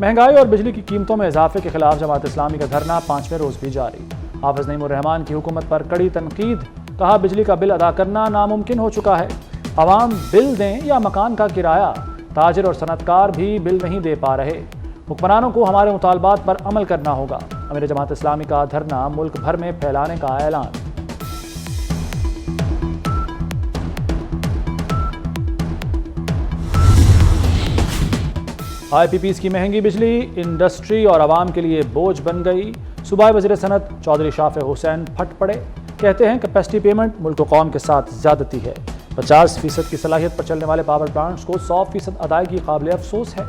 مہنگائی اور بجلی کی قیمتوں میں اضافے کے خلاف جماعت اسلامی کا دھرنا 5ویں روز بھی جاری۔ حافظ نعیم الرحمان کی حکومت پر کڑی تنقید، کہا بجلی کا بل ادا کرنا ناممکن ہو چکا ہے۔ عوام بل دیں یا مکان کا کرایہ، تاجر اور صنعت کار بھی بل نہیں دے پا رہے۔ حکمرانوں کو ہمارے مطالبات پر عمل کرنا ہوگا۔ امیر جماعت اسلامی کا دھرنا ملک بھر میں پھیلانے کا اعلان۔ آئی پی پیز کی مہنگی بجلی انڈسٹری اور عوام کے لیے بوجھ بن گئی۔ صوبائی وزیر صنعت چودھری شافع حسین پھٹ پڑے، کہتے ہیں کیپیسٹی پیمنٹ ملک و قوم کے ساتھ زیادتی ہے۔ 50% کی صلاحیت پر چلنے والے پاور پلانٹس کو 100% ادائیگی قابل افسوس ہے۔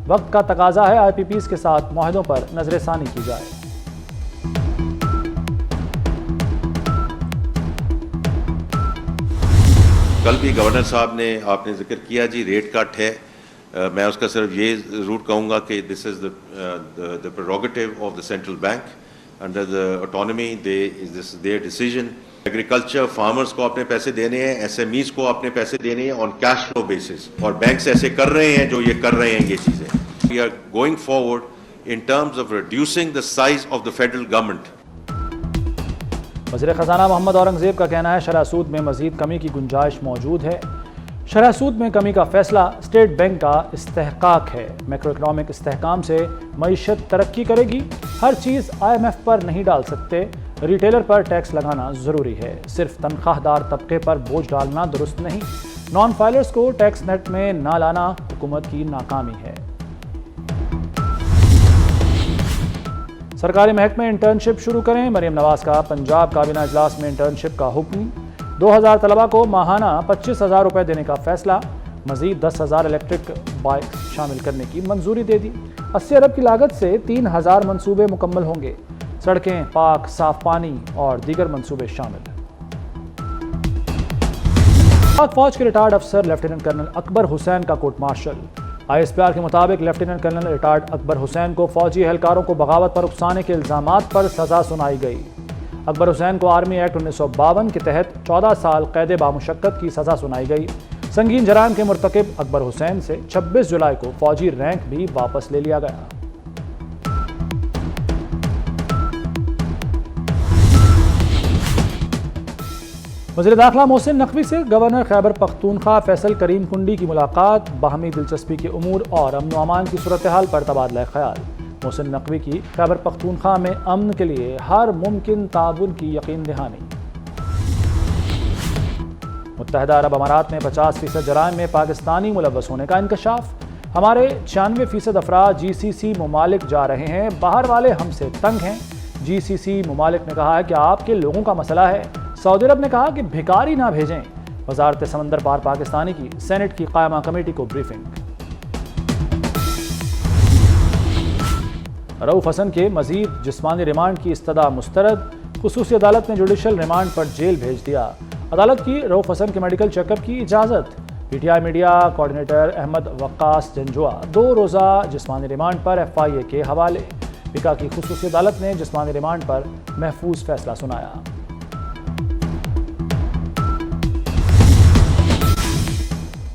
وقت کا تقاضا ہے آئی پی پیز کے ساتھ معاہدوں پر نظر ثانی کی جائے۔ کل بھی گورنر صاحب نے آپ نے ذکر کیا جی ریٹ کٹ ہے، میں اس کا صرف یہ ضرور کہوں گا کہ دس از the prerogative of the central bank under the autonomy, this is their decision. Agriculture farmers کو اپنے پیسے دینے ہیں، ایس ایم ایز کو اپنے پیسے دینے ہیں آن کیش فلو بیسس، اور بینکس ایسے کر رہے ہیں جو یہ کر رہے ہیں یہ چیزیں۔ We are going forward in terms of reducing the size of the federal government. وزیر خزانہ محمد اورنگزیب کا کہنا ہے شرح سود میں مزید کمی کی گنجائش موجود ہے۔ شرح سود میں کمی کا فیصلہ اسٹیٹ بینک کا استحقاق ہے۔ میکرو اکنامک استحکام سے معیشت ترقی کرے گی۔ ہر چیز آئی ایم ایف پر نہیں ڈال سکتے، ریٹیلر پر ٹیکس لگانا ضروری ہے۔ صرف تنخواہ دار طبقے پر بوجھ ڈالنا درست نہیں۔ نان فائلرز کو ٹیکس نیٹ میں نہ لانا حکومت کی ناکامی ہے۔ سرکاری محکمے انٹرنشپ شروع کریں، مریم نواز کا پنجاب کابینہ اجلاس میں انٹرنشپ کا حکم۔ 2000 طلبہ کو ماہانہ 25,000 روپے دینے کا فیصلہ، مزید 10,000 الیکٹرک بائک شامل کرنے کی منظوری دے دی۔ 80 ارب کی لاگت سے 3,000 منصوبے مکمل ہوں گے، سڑکیں، پاک صاف پانی اور دیگر منصوبے شامل۔ پاک فوج کے ریٹائرڈ افسر لیفٹیننٹ کرنل اکبر حسین کا court martial. I S P R کے مطابق lieutenant colonel retired Akbar Hussain کو فوجی اہلکاروں کو بغاوت پر اکسانے کے الزامات پر سزا سنائی گئی۔ اکبر حسین کو آرمی ایکٹ 1952 کے تحت 14 سال قید بامشقت کی سزا سنائی گئی۔ سنگین جرائم کے مرتکب اکبر حسین سے 26 جولائی کو فوجی رینک بھی واپس لے لیا گیا۔ وزیر داخلہ محسن نقوی سے گورنر خیبر پختونخوا فیصل کریم کنڈی کی ملاقات، باہمی دلچسپی کے امور اور امن و امان کی صورتحال پر تبادلہ خیال۔ محسن نقوی کی خیبر پختونخوا میں امن کے لیے ہر ممکن تعاون کی یقین دہانی۔ متحدہ عرب امارات میں 50% جرائم میں پاکستانی ملوث ہونے کا انکشاف۔ ہمارے 96% افراد جی سی سی ممالک جا رہے ہیں، باہر والے ہم سے تنگ ہیں۔ جی سی سی ممالک نے کہا ہے کہ آپ کے لوگوں کا مسئلہ ہے۔ سعودی عرب نے کہا کہ بھکاری نہ بھیجیں۔ وزارت سمندر پار پاکستانی کی سینٹ کی قائمہ کمیٹی کو بریفنگ۔ رؤف حسن کے مزید جسمانی ریمانڈ کی استدعا مسترد، خصوصی عدالت نے جوڈیشل ریمانڈ پر جیل بھیج دیا۔ عدالت کی رؤف حسن کے میڈیکل چیک اپ کی اجازت۔ P T I media coordinator Ahmad Waqas Janjua 2 روزہ جسمانی ریمانڈ پر ایف آئی اے کے حوالے۔ پکا کی خصوصی عدالت نے جسمانی ریمانڈ پر محفوظ فیصلہ سنایا۔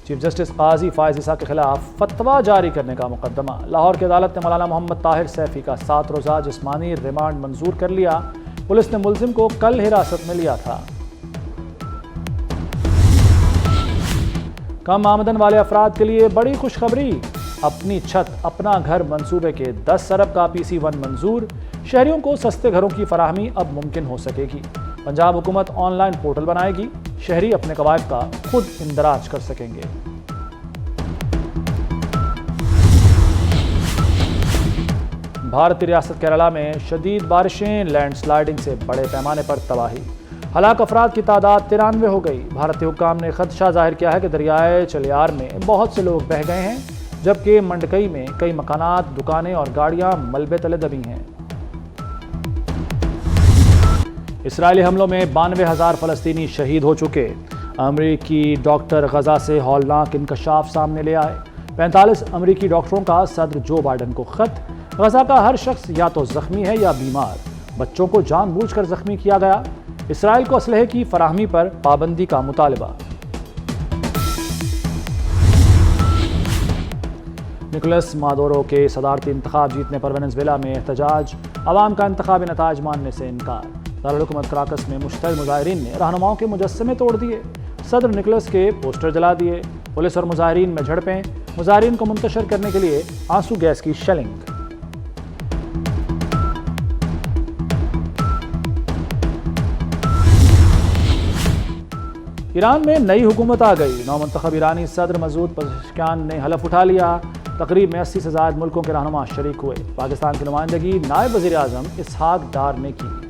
چیف جسٹس قاضی فائز عیسیٰ کے خلاف فتویٰ جاری کرنے کا مقدمہ۔ لاہور کی عدالت نے مولانا محمد طاہر سیفی کا 7 روزہ جسمانی ریمانڈ منظور کر لیا۔ پولیس نے ملزم کو کل حراست میں لیا تھا۔ کم آمدن والے افراد کے لیے بڑی خوشخبری، اپنی چھت اپنا گھر منصوبے کے 10 ارب کا PC1 منظور۔ شہریوں کو سستے گھروں کی فراہمی اب ممکن ہو سکے گی۔ پنجاب حکومت آن لائن پورٹل بنائے گی، شہری اپنے قوائف کا خود اندراج کر سکیں گے۔ بھارتی ریاست کیرالہ میں شدید بارشیں، لینڈ سلائیڈنگ سے بڑے پیمانے پر تباہی، ہلاک افراد کی تعداد 93 ہو گئی۔ بھارتی حکام نے خدشہ ظاہر کیا ہے کہ دریائے چلیار میں بہت سے لوگ بہہ گئے ہیں، جبکہ منڈکئی میں کئی مکانات، دکانیں اور گاڑیاں ملبے تلے دبی ہیں۔ اسرائیلی حملوں میں 92,000 فلسطینی شہید ہو چکے۔ امریکی ڈاکٹر غزہ سے ہولناک انکشاف سامنے لے آئے۔ 45 امریکی ڈاکٹروں کا صدر جو بائیڈن کو خط۔ غزہ کا ہر شخص یا تو زخمی ہے یا بیمار، بچوں کو جان بوجھ کر زخمی کیا گیا۔ اسرائیل کو اسلحے کی فراہمی پر پابندی کا مطالبہ۔ نکولس مادورو کے صدارتی انتخاب جیتنے پر وینزویلا میں احتجاج، عوام کا انتخابی نتائج ماننے سے انکار۔ دارالحکومت کراکس میں مشتعل مظاہرین نے رہنماؤں کے مجسمے توڑ دیے، صدر نکولس کے پوسٹر جلا دیے، پولیس اور مظاہرین میں جھڑپیں، مظاہرین کو منتشر کرنے کے لیے آنسو گیس کی شیلنگ۔ ایران میں نئی حکومت آ گئی، نو منتخب ایرانی صدر مسعود پزشکیان نے حلف اٹھا لیا۔ تقریب میں 80 سے زائد ملکوں کے رہنما شریک ہوئے۔ پاکستان کی نمائندگی نائب وزیر اعظم اسحاق ڈار نے کی۔